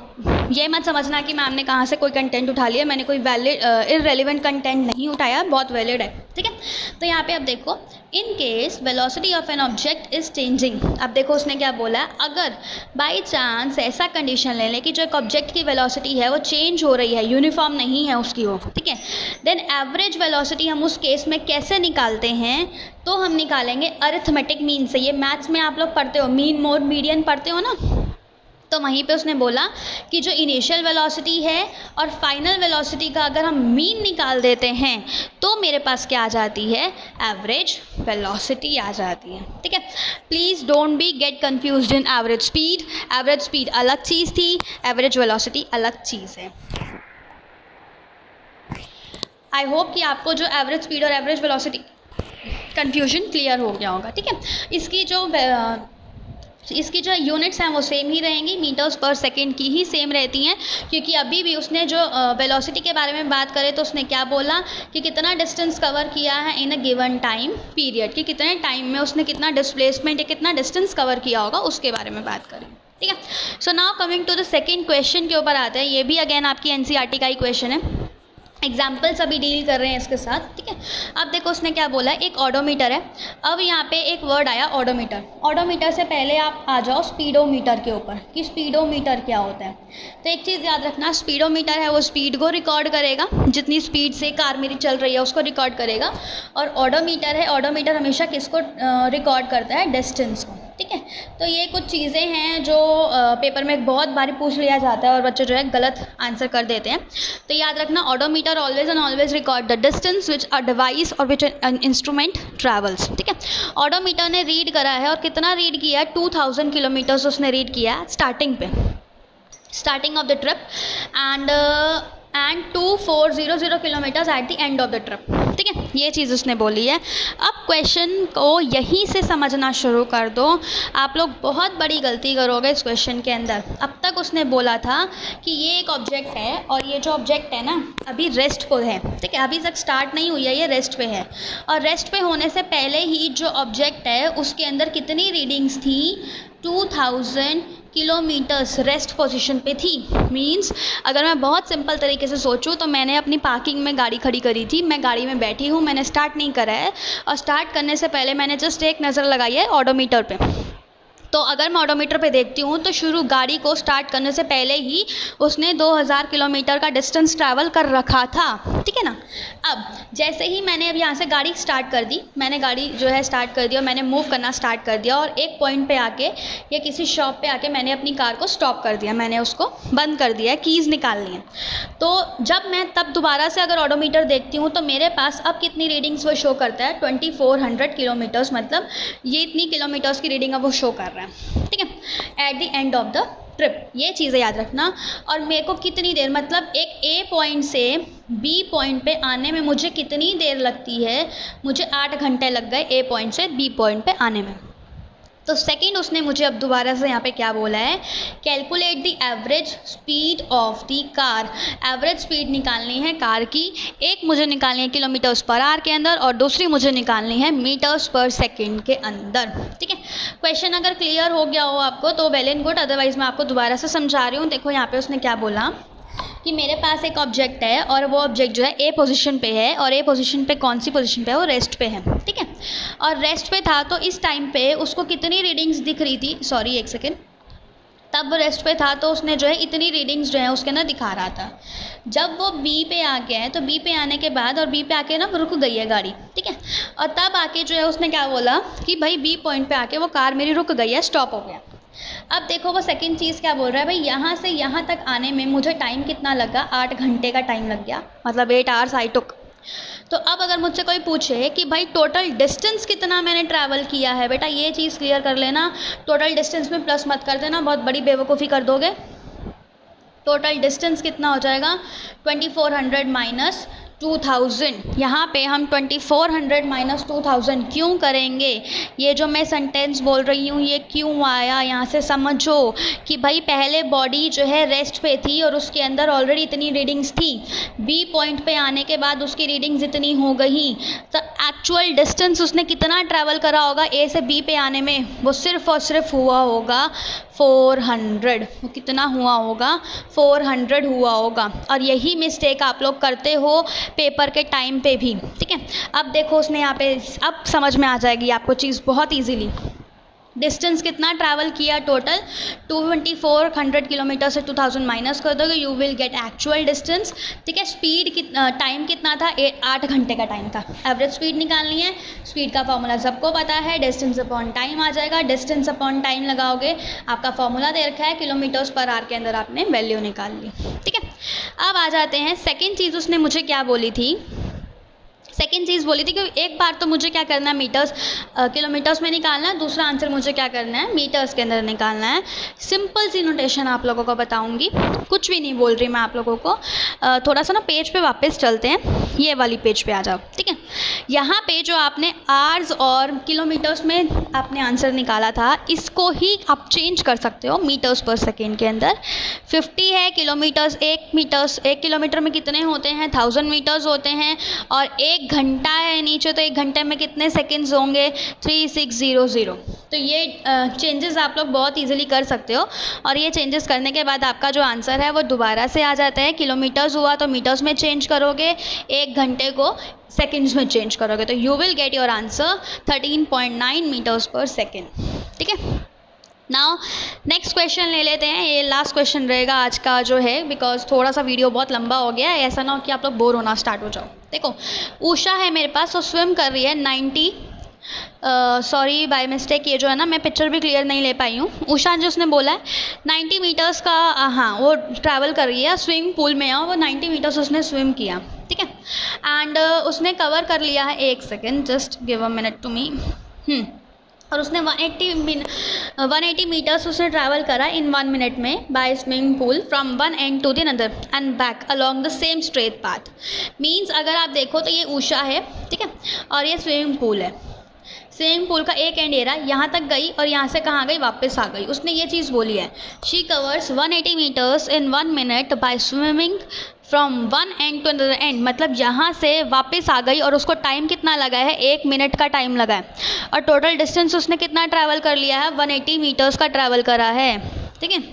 ये मत समझना कि मैम ने कहाँ से कोई कंटेंट उठा लिया। मैंने कोई वैलिड इररेलेवेंट कंटेंट नहीं उठाया, बहुत वैलिड है। ठीक है, तो यहाँ पे अब देखो, in case velocity of an object is changing. अब देखो उसने क्या बोला है, अगर बाई चांस ऐसा कंडीशन ले लें कि जो एक ऑब्जेक्ट की वेलोसिटी है वो चेंज हो रही है, यूनिफॉर्म नहीं है उसकी वो, ठीक है, देन एवरेज वेलोसिटी हम उस केस में कैसे निकालते हैं, तो हम निकालेंगे अरिथमेटिक मीन से। ये मैथ्स में आप लोग पढ़ते हो, मीन मोड मीडियन पढ़ते हो ना, तो वहीं पे उसने बोला कि जो इनिशियल वेलोसिटी है और फाइनल वेलोसिटी का अगर हम मीन निकाल देते हैं तो मेरे पास क्या आ जाती है, एवरेज वेलोसिटी आ जाती है। ठीक है, please don't be gate confused in average speed. Average speed अलग चीज़ थी, एवरेज वेलोसिटी अलग चीज़ है। आई होप कि आपको जो एवरेज स्पीड और एवरेज वेलोसिटी कन्फ्यूजन क्लियर हो गया होगा। ठीक है, इसकी जो यूनिट्स हैं वो सेम ही रहेंगी, मीटर्स पर सेकेंड की ही सेम रहती हैं, क्योंकि अभी भी उसने जो वेलोसिटी के बारे में बात करे तो उसने क्या बोला कि कितना डिस्टेंस कवर किया है इन अ गिवन टाइम पीरियड, कि कितने टाइम में उसने कितना डिस्प्लेसमेंट या कितना डिस्टेंस कवर किया होगा, उसके बारे में बात करें। ठीक है, so now coming to the second question के ऊपर आते हैं। ये भी अगेन आपकी एनसीईआरटी का ही क्वेश्चन है। एग्जाम्पल्स अभी डील कर रहे हैं इसके साथ, ठीक है। अब देखो उसने क्या बोला है, एक ऑडोमीटर है। अब यहाँ पे एक वर्ड आया ऑडोमीटर। ऑडोमीटर से पहले आप आ जाओ स्पीडोमीटर के ऊपर कि स्पीडोमीटर क्या होता है। तो एक चीज़ याद रखना, स्पीडोमीटर है वो स्पीड को रिकॉर्ड करेगा, जितनी स्पीड से कार मेरी चल रही है उसको रिकॉर्ड करेगा। और ऑडोमीटर है, ऑडोमीटर हमेशा किसको रिकॉर्ड करता है, डिस्टेंस को, ठीक है। तो ये कुछ चीज़ें हैं जो पेपर में बहुत बारी पूछ लिया जाता है और बच्चे जो है गलत आंसर कर देते हैं। तो याद रखना, odometer always and always record the distance which a device और विच एन इंस्ट्रूमेंट ट्रैवल्स, ठीक है। ऑडोमीटर ने रीड करा है और कितना रीड किया है, 2000 किलोमीटर्स उसने रीड किया है स्टार्टिंग पे, starting of the trip, and 2400 kilometres at the end of the trip, ठीक है। ये चीज़ उसने बोली है। अब क्वेश्चन को यहीं से समझना शुरू कर दो। आप लोग बहुत बड़ी गलती करोगे इस क्वेश्चन के अंदर। अब तक उसने बोला था कि ये एक ऑब्जेक्ट है और ये जो ऑब्जेक्ट है ना अभी रेस्ट पे है, ठीक है, अभी तक स्टार्ट नहीं हुई है, ये रेस्ट पे है। और रेस्ट पे होने से पहले ही जो ऑब्जेक्ट है उसके अंदर कितनी रीडिंग्स थी, 2000 किलोमीटर्स रेस्ट पोजीशन पे थी। मींस अगर मैं बहुत सिंपल तरीके से सोचूं तो मैंने अपनी पार्किंग में गाड़ी खड़ी करी थी, मैं गाड़ी में बैठी हूँ, मैंने स्टार्ट नहीं करा है, और स्टार्ट करने से पहले मैंने जस्ट एक नज़र लगाई है ऑडोमीटर पे। तो अगर मैं ऑडोमीटर पे देखती हूँ तो शुरू गाड़ी को स्टार्ट करने से पहले ही उसने 2000 किलोमीटर का डिस्टेंस ट्रैवल कर रखा था, ठीक है ना। अब जैसे ही मैंने अब यहाँ से गाड़ी स्टार्ट कर दी, मैंने गाड़ी जो है स्टार्ट कर दी और मैंने मूव करना स्टार्ट कर दिया, और एक पॉइंट पे आके या किसी शॉप पे आके मैंने अपनी कार को स्टॉप कर दिया, मैंने उसको बंद कर दिया, कीज़ निकाल ली है। तो जब मैं तब दोबारा से अगर ऑडोमीटर देखती हूँ तो मेरे पास अब कितनी रीडिंग्स वो शो करता है, 2400 किलोमीटर्स, मतलब ये इतनी किलोमीटर्स की रीडिंग अब वो शो कर रहा है, ठीक है, at the end of the trip. ये चीज़ें याद रखना। और मेरे को कितनी देर, मतलब एक ए पॉइंट से बी पॉइंट पे आने में मुझे कितनी देर लगती है, मुझे 8 घंटे लग गए ए पॉइंट से बी पॉइंट पे आने में। तो सेकंड उसने मुझे अब दोबारा से यहाँ पे क्या बोला है, calculate the average speed of the car. Average speed निकालनी है कार की, एक मुझे निकालनी है किलोमीटर्स पर आवर के अंदर और दूसरी मुझे निकालनी है मीटर्स पर सेकंड के अंदर, ठीक है। क्वेश्चन अगर क्लियर हो गया हो आपको तो वेल एंड गुड, अदरवाइज मैं आपको दोबारा से समझा रही हूँ। देखो यहाँ पे उसने क्या बोला कि मेरे पास एक ऑब्जेक्ट है और वो ऑब्जेक्ट जो है ए पोजीशन पे है, और ए पोजीशन पे कौन सी पोजीशन पे है, वो रेस्ट पे है, ठीक है। और रेस्ट पे था तो इस टाइम पे उसको कितनी रीडिंग्स दिख रही थी, सॉरी एक सेकेंड, तब रेस्ट पे था तो उसने जो है इतनी रीडिंग्स जो है उसके अंदर दिखा रहा था। जब वो बी पे आ गया है तो बी पे आने के बाद, और बी पे आके ना रुक गई है गाड़ी, ठीक है, और तब आके जो है उसने क्या बोला कि भाई बी पॉइंट पे आके वो कार मेरी रुक गई है, स्टॉप हो गया। अब देखो वो सेकंड चीज़ क्या बोल रहा है, भाई यहाँ से यहाँ तक आने में मुझे टाइम कितना लगा, 8 घंटे का टाइम लग गया, मतलब 8 आवर्स आई टुक। तो अब अगर मुझसे कोई पूछे कि भाई टोटल डिस्टेंस कितना मैंने ट्रैवल किया है, बेटा ये चीज़ क्लियर कर लेना, टोटल डिस्टेंस में प्लस मत कर देना, बहुत बड़ी बेवकूफ़ी कर दोगे। टोटल डिस्टेंस कितना हो जाएगा, 2400 माइनस 2000। यहाँ पे हम 2400 माइनस 2000 क्यों करेंगे, ये जो मैं सेंटेंस बोल रही हूँ ये क्यों आया, यहाँ से समझो कि भाई पहले बॉडी जो है रेस्ट पे थी और उसके अंदर ऑलरेडी इतनी रीडिंग्स थी, बी पॉइंट पे आने के बाद उसकी रीडिंग्स इतनी हो गई, तो एक्चुअल डिस्टेंस उसने कितना ट्रैवल करा होगा ए से बी पे आने में, वो सिर्फ और सिर्फ हुआ होगा 400। वो कितना हुआ होगा, 400 हुआ होगा। और यही मिस्टेक आप लोग करते हो पेपर के टाइम पे भी, ठीक है। अब देखो उसने यहाँ पे, अब समझ में आ जाएगी आपको चीज़ बहुत इजीली। डिस्टेंस कितना ट्रैवल किया टोटल, 2400 किलोमीटर से 2000 माइनस कर दोगे, you will gate actual distance, ठीक है। स्पीड टाइम कितना था, 8 घंटे का टाइम था। एवरेज स्पीड निकालनी है, स्पीड का फॉर्मूला सबको पता है, डिस्टेंस अपॉन टाइम आ जाएगा, डिस्टेंस अपॉन टाइम लगाओगे, आपका फॉर्मूला दे रखा है, किलोमीटर्स पर आवर के अंदर आपने वैल्यू निकाल ली, ठीक है। अब आ जाते हैं सेकेंड चीज़ उसने मुझे क्या बोली थी, सेकेंड चीज़ बोली थी कि एक बार तो मुझे क्या करना है, मीटर्स किलोमीटर्स में निकालना है, दूसरा आंसर मुझे क्या करना है, मीटर्स के अंदर निकालना है। सिंपल सी नोटेशन आप लोगों को बताऊंगी, कुछ भी नहीं बोल रही मैं आप लोगों को। थोड़ा सा ना पेज पे वापस चलते हैं, ये वाली पेज पे आ जाओ, ठीक है। यहाँ पे जो आपने आवर्स और किलोमीटर्स में आपने आंसर निकाला था, इसको ही आप चेंज कर सकते हो मीटर्स पर सेकेंड के अंदर। 50 है किलोमीटर्स, 1 किलोमीटर में कितने होते हैं, 1000 मीटर्स होते हैं, और 1 1 घंटा है नीचे, तो 1 घंटे में कितने सेकेंड्स होंगे? 3600। तो ये चेंजेस आप लोग बहुत इजीली कर सकते हो, और ये चेंजेस करने के बाद आपका जो आंसर है वो दोबारा से आ जाता है। किलोमीटर्स हुआ तो मीटर्स में चेंज करोगे, 1 घंटे को सेकेंड्स में चेंज करोगे, तो you will get your answer 13.9 meters per second. ठीक है, नाउ नेक्स्ट क्वेश्चन ले लेते हैं। ये लास्ट क्वेश्चन रहेगा आज का जो है, बिकॉज थोड़ा सा वीडियो बहुत लंबा हो गया है, ऐसा ना हो कि आप लोग बोर होना स्टार्ट हो जाओ। देखो, उषा है मेरे पास, तो स्विम कर रही है 90, सॉरी बाय मिस्टेक, ये जो है ना मैं पिक्चर भी क्लियर नहीं ले पाई हूँ। उषा जो उसने बोला है 90 मीटर्स का, हाँ वो ट्रैवल कर रही है स्विमिंग पूल में, और वो 90 मीटर्स उसने स्विम किया। ठीक है, एंड उसने कवर कर लिया है, 1 second, just give a minute to me. और उसने 180 मीटर्स उसने ट्रैवल करा इन 1 मिनट में by swimming pool from one end to the another end back along the same straight path. Means अगर आप देखो तो ये उषा है, ठीक है, और ये स्विमिंग पूल है। स्विमिंग पूल का एक एंड एरा यहाँ तक गई और यहाँ से कहाँ गई? वापस आ गई। उसने ये चीज़ बोली है, she covers 180 meters in 1 minute by swimming from one end to another end, मतलब यहाँ से वापस आ गई और उसको टाइम कितना लगा है? 1 मिनट का टाइम लगा है, और टोटल डिस्टेंस उसने कितना ट्रैवल कर लिया है? 180 मीटर्स का ट्रैवल करा है। ठीक है,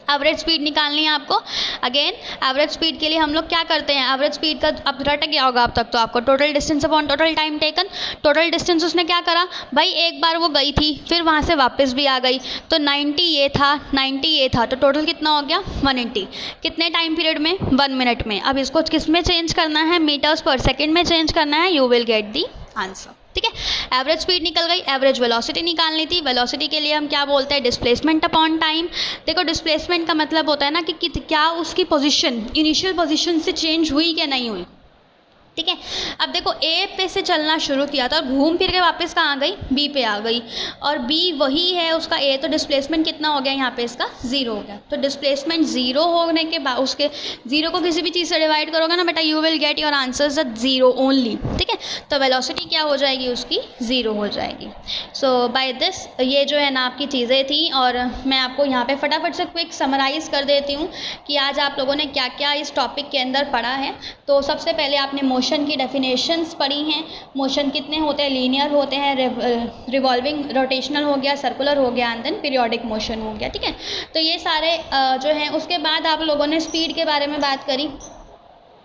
एवरेज स्पीड निकालनी है आपको। अगेन एवरेज स्पीड के लिए हम लोग क्या करते हैं? एवरेज स्पीड का अब रट गया होगा अब तक तो आपको, total distance upon total time taken. Total distance उसने क्या करा भाई? एक बार वो गई थी, फिर वहाँ से वापस भी आ गई, तो 90 ये था, 90 ये था, तो टोटल कितना हो गया? 180। कितने टाइम पीरियड में? 1 मिनट में। अब इसको किस में चेंज करना है? मीटर्स पर सेकेंड में चेंज करना है। You will get the answer. ठीक है, एवरेज स्पीड निकल गई, एवरेज वेलोसिटी निकालनी थी। वेलोसिटी के लिए हम क्या बोलते हैं? Displacement upon time. देखो, डिस्प्लेसमेंट का मतलब होता है ना कि क्या उसकी पोजीशन इनिशियल पोजीशन से चेंज हुई क्या नहीं हुई। ठीक है, अब देखो ए पे से चलना शुरू किया था और घूम फिर के वापस कहाँ आ गई? बी पे आ गई, और बी वही है उसका ए, तो डिस्प्लेसमेंट कितना हो गया यहाँ पे? इसका 0 हो गया। तो डिस्प्लेसमेंट 0 होने के बाद उसके 0 को किसी भी चीज़ से डिवाइड करोगे ना बेटा, you will get your answers at 0 only. ठीक है, तो वेलोसिटी क्या हो जाएगी? उसकी 0 हो जाएगी। सो बाय दिस ये जो है ना आपकी चीज़ें थी, और मैं आपको यहाँ पे फटाफट से क्विक समराइज कर देती हूँ कि आज आप लोगों ने क्या क्या इस टॉपिक के अंदर पढ़ा है। तो सबसे पहले आपने मोशन की डेफिनेशंस पढ़ी हैं। मोशन कितने होते हैं? लीनियर होते हैं, रिवॉल्विंग रोटेशनल हो गया, सर्कुलर हो गया, एंड देन पीरियोडिक मोशन हो गया। ठीक है, तो ये सारे जो हैं। उसके बाद आप लोगों ने स्पीड के बारे में बात करी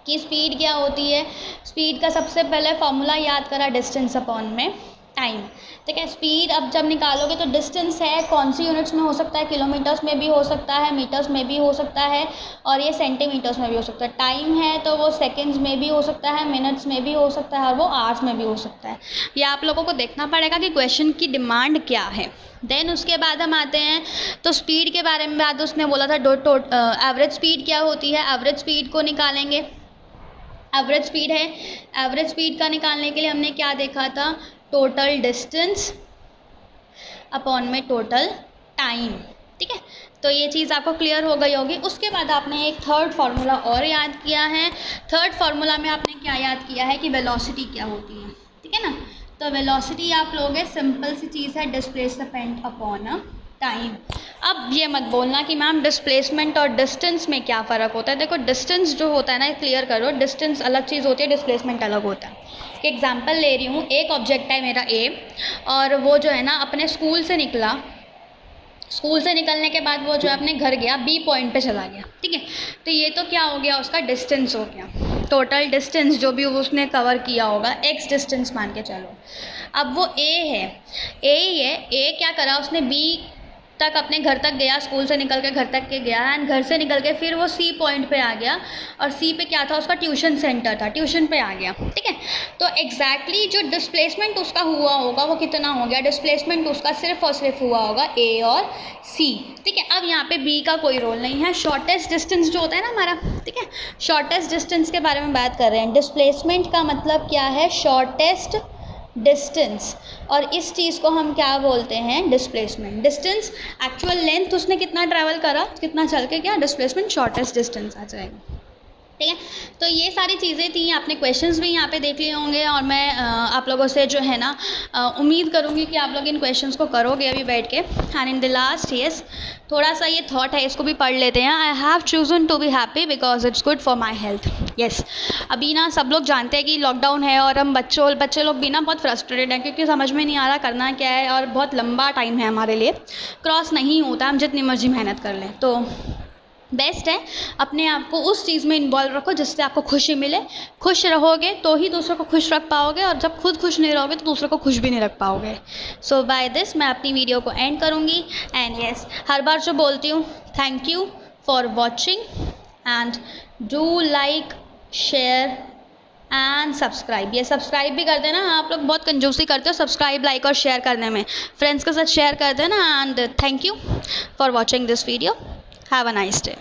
कि स्पीड क्या होती है। स्पीड का सबसे पहले फॉर्मूला याद करा, डिस्टेंस अपॉन में टाइम। ठीक है, स्पीड अब जब निकालोगे तो डिस्टेंस है कौन सी यूनिट्स में हो सकता है? किलोमीटर्स में भी हो सकता है, मीटर्स में भी हो सकता है, और ये सेंटीमीटर्स में भी हो सकता है। टाइम है तो वो सेकंड्स में भी हो सकता है, मिनट्स में भी हो सकता है, और वो आवर्स में भी हो सकता है। ये आप लोगों को देखना पड़ेगा कि क्वेश्चन की डिमांड क्या है। देन उसके बाद हम आते हैं तो स्पीड के बारे में बात उसने बोला था, एवरेज स्पीड क्या होती है? एवरेज स्पीड को निकालेंगे। एवरेज स्पीड है, एवरेज स्पीड का निकालने के लिए हमने क्या देखा था? टोटल डिस्टेंस अपॉन में टोटल टाइम। ठीक है, तो ये चीज़ आपको क्लियर हो गई होगी। उसके बाद आपने एक थर्ड फार्मूला और याद किया है। थर्ड फार्मूला में आपने क्या याद किया है कि वेलोसिटी क्या होती है। ठीक है ना, तो वेलोसिटी आप लोगे, सिंपल सी चीज़ है, डिस्प्लेसमेंट अपॉन टाइम। अब ये मत बोलना कि मैम डिस्प्लेसमेंट और डिस्टेंस में क्या फ़र्क होता है। देखो, डिस्टेंस जो होता है ना, क्लियर करो, डिस्टेंस अलग चीज़ होती है, डिस्प्लेसमेंट अलग होता है। एग्जाम्पल ले रही हूँ, एक ऑब्जेक्ट है मेरा ए, और वो जो है ना अपने स्कूल से निकला, स्कूल से निकलने के बाद वो जो है अपने घर गया, बी पॉइंट पे चला गया। ठीक है, तो ये तो क्या हो गया? उसका डिस्टेंस हो गया। टोटल डिस्टेंस जो भी उसने कवर किया होगा, एक्स डिस्टेंस मान के चलो। अब वो ए है, ए क्या करा उसने? बी तक अपने घर तक गया, स्कूल से निकल के घर तक के गया, एंड घर से निकल के फिर वो सी पॉइंट पे आ गया, और सी पे क्या था? उसका ट्यूशन सेंटर था, ट्यूशन पे आ गया। ठीक है, तो एग्जैक्टली जो डिस्प्लेसमेंट उसका हुआ होगा वो कितना हो गया? डिस्प्लेसमेंट उसका सिर्फ और सिर्फ हुआ होगा ए और सी। ठीक है, अब यहाँ पे बी का कोई रोल नहीं है। शॉर्टेस्ट डिस्टेंस जो होता है ना हमारा, ठीक है, शॉर्टेस्ट डिस्टेंस के बारे में बात कर रहे हैं। डिस्प्लेसमेंट का मतलब क्या है? शॉर्टेस्ट डिस्टेंस, और इस चीज़ को हम क्या बोलते हैं? डिस्प्लेसमेंट। डिस्टेंस एक्चुअल लेंथ उसने कितना ट्रैवल करा, कितना चल के गया, डिस्प्लेसमेंट शॉर्टेस्ट डिस्टेंस आ जाएगा। ठीक है। तो ये सारी चीज़ें थी, आपने क्वेश्चंस भी यहाँ पे देख लिए होंगे और मैं आप लोगों से जो है ना उम्मीद करूँगी कि आप लोग इन क्वेश्चंस को करोगे अभी बैठ के। And in the last yes, थोड़ा सा ये थॉट है, इसको भी पढ़ लेते हैं। I have chosen to be happy because it's good for my health. Yes, अभी ना सब लोग जानते हैं कि लॉकडाउन है और हम बच्चे लोग भी ना बहुत फ्रस्ट्रेटेड हैं क्योंकि समझ में नहीं आ रहा करना क्या है और बहुत लंबा टाइम है हमारे लिए, क्रॉस नहीं होता हम जितनी मर्जी मेहनत कर लें। तो बेस्ट है अपने आप को उस चीज़ में इन्वॉल्व रखो जिससे आपको खुशी मिले। खुश रहोगे तो ही दूसरों को खुश रख पाओगे और जब खुद खुश नहीं रहोगे तो दूसरों को खुश भी नहीं रख पाओगे। सो बाय दिस मैं अपनी वीडियो को एंड करूँगी। एंड यस, हर बार जो बोलती हूँ, thank you for watching and do like share and subscribe. ये सब्सक्राइब भी कर देना, आप लोग बहुत कंजूसी करते हो सब्सक्राइब, लाइक और शेयर करने में, फ्रेंड्स के साथ शेयर कर देना। And thank you for watching this video. Have a nice day.